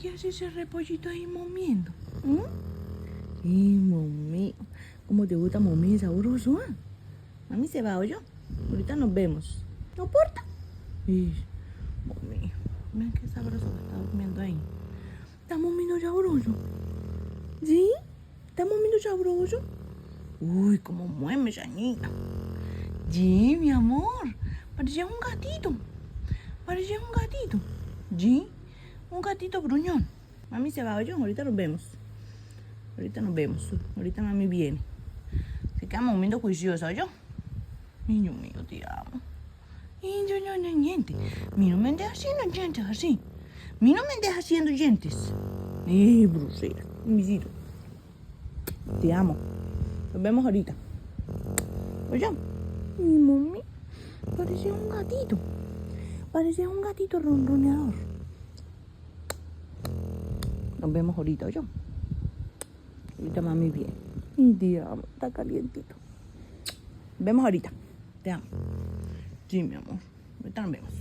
¿qué hace ese repollito ahí momiendo? Sí, mami. ¿Cómo te gusta mami? Sabroso, ¿eh? Mami se va, ¿oyó? Ahorita nos vemos. ¿No importa? Sí. Mami, mira qué sabroso que está durmiendo ahí. ¿Está momiendo sabroso? ¿Sí? ¿Está momiendo sabroso? Uy, cómo mueve esa niña. Sí, mi amor. Parecía un gatito. Parecía un gatito. Sí, un gatito gruñón. Mami se va, ¿oyó? Ahorita nos vemos. Ahorita nos vemos. Ahorita mami viene. Se queda moviendo juiciosa, ¿oyó? Niño mío, te amo. Y yo no, no, dientes. Mira, no me andes haciendo dientes así. Mira, no me andes haciendo dientes. Brusera, un besito. Te amo. Nos vemos ahorita. Oye, mi mami parecía un gatito. Parecía un gatito ronroneador. Nos vemos ahorita, oye. Ahorita mami viene. Y te amo, está calientito. Nos vemos ahorita. Te amo. Sí, mi amor. Ahorita nos vemos.